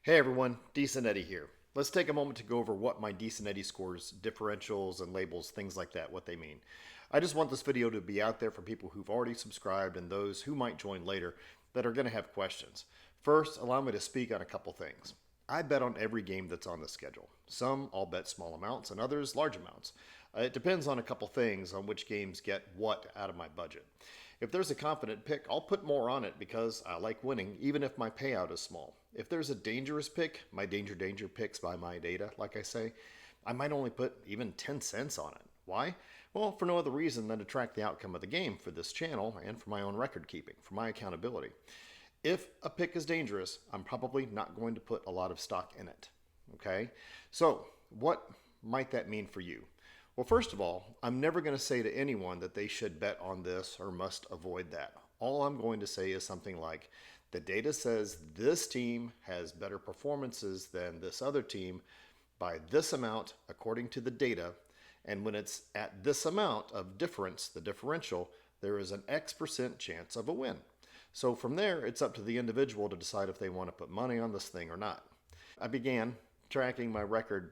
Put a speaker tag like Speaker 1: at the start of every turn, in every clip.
Speaker 1: Hey everyone, Decent Eddie here. Let's take a moment to go over what my Decent Eddie scores, differentials and labels, things like that, what they mean. I just want this video to be out there for people who've already subscribed and those who might join later that are going to have questions. First, allow me to speak on a couple things. I bet on every game that's on the schedule. Some I'll bet small amounts and others large amounts. It depends on a couple things on which games get what out of my budget. If there's a confident pick, I'll put more on it because I like winning, even if my payout is small. If there's a dangerous pick, my danger picks by my data, like I say, I might only put even 10 cents on it. Why? Well, for no other reason than to track the outcome of the game for this channel and for my own record keeping, for my accountability. If a pick is dangerous, I'm probably not going to put a lot of stock in it. Okay? So, what might that mean for you? Well, first of all, I'm never going to say to anyone that they should bet on this or must avoid that. All I'm going to say is something like, the data says this team has better performances than this other team by this amount according to the data, and when it's at this amount of difference, the differential, there is an X% chance of a win. So from there, it's up to the individual to decide if they want to put money on this thing or not. I began tracking my record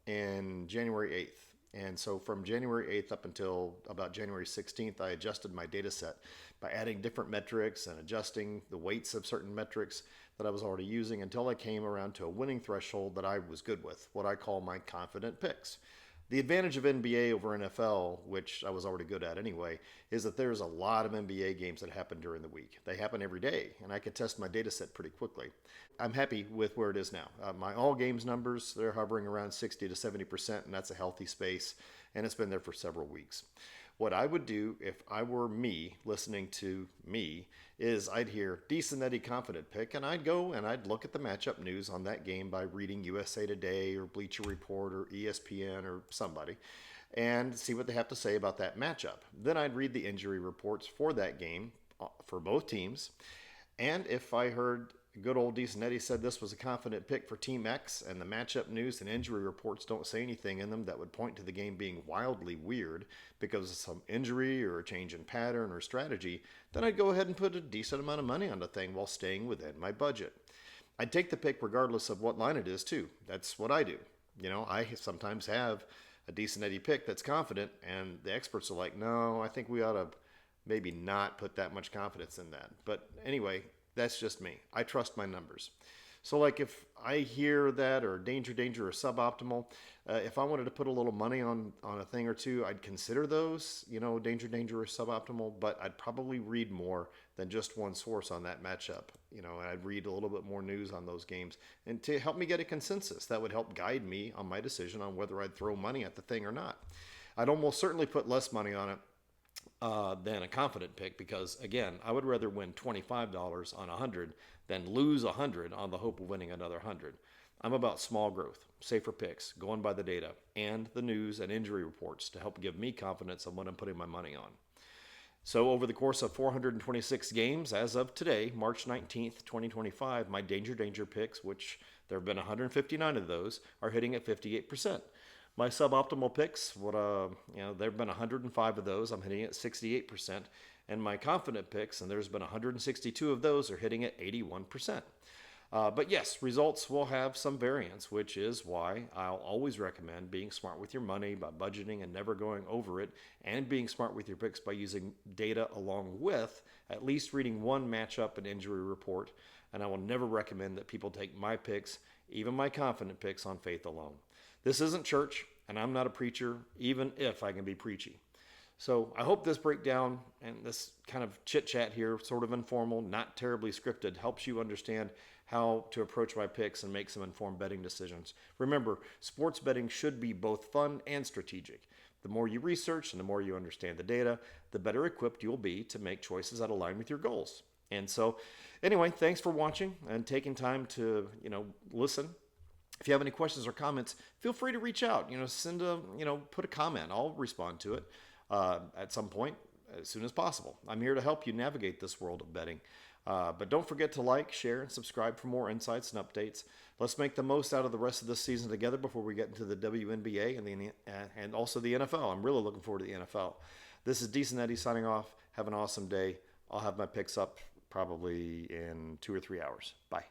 Speaker 1: in January 8th. And so from January 8th up until about January 16th, I adjusted my data set by adding different metrics and adjusting the weights of certain metrics that I was already using until I came around to a winning threshold that I was good with, what I call my confident picks. The advantage of NBA over NFL, which I was already good at anyway, is that there's a lot of NBA games that happen during the week. They happen every day, and I can test my data set pretty quickly. I'm happy with where it is now. My all games numbers, they're hovering around 60 to 70%, and that's a healthy space, and it's been there for several weeks. What I would do if I were me, listening to me, is I'd hear decent Eddie confident pick, and I'd go and I'd look at the matchup news on that game by reading USA Today or Bleacher Report or ESPN or somebody, and see what they have to say about that matchup. Then I'd read the injury reports for that game for both teams, and if I heard good old Decent Eddie said this was a confident pick for Team X, and the matchup news and injury reports don't say anything in them that would point to the game being wildly weird because of some injury or a change in pattern or strategy, then I'd go ahead and put a decent amount of money on the thing while staying within my budget. I'd take the pick regardless of what line it is, too. That's what I do. I sometimes have a Decent Eddie pick that's confident, and the experts are like, no, I think we ought to maybe not put that much confidence in that. But anyway, that's just me. I trust my numbers. So like if I hear that or danger or suboptimal, if I wanted to put a little money on a thing or two, I'd consider those, danger or suboptimal, but I'd probably read more than just one source on that matchup, and I'd read a little bit more news on those games and to help me get a consensus that would help guide me on my decision on whether I'd throw money at the thing or not. I'd almost certainly put less money on it than a confident pick because, again, I would rather win $25 on 100 than lose 100 on the hope of winning another 100. I'm about small growth, safer picks, going by the data, and the news and injury reports to help give me confidence on what I'm putting my money on. So over the course of 426 games, as of today, March 19th, 2025, my danger picks, which there have been 159 of those, are hitting at 58%. My suboptimal picks, there have been 105 of those. I'm hitting at 68%. And my confident picks, and there's been 162 of those, are hitting at 81%. But yes, results will have some variance, which is why I'll always recommend being smart with your money by budgeting and never going over it, and being smart with your picks by using data along with at least reading one matchup and injury report. And I will never recommend that people take my picks, even my confident picks, on faith alone. This isn't church, and I'm not a preacher, even if I can be preachy. So I hope this breakdown and this kind of chit-chat here, sort of informal, not terribly scripted, helps you understand how to approach my picks and make some informed betting decisions. Remember, sports betting should be both fun and strategic. The more you research and the more you understand the data, the better equipped you'll be to make choices that align with your goals. And so, anyway, thanks for watching and taking time to, listen. If you have any questions or comments, feel free to reach out. Put a comment. I'll respond to it at some point as soon as possible. I'm here to help you navigate this world of betting. But don't forget to like, share, and subscribe for more insights and updates. Let's make the most out of the rest of this season together before we get into the WNBA and also the NFL. I'm really looking forward to the NFL. This is Decent Eddie signing off. Have an awesome day. I'll have my picks up probably in 2 or 3 hours. Bye.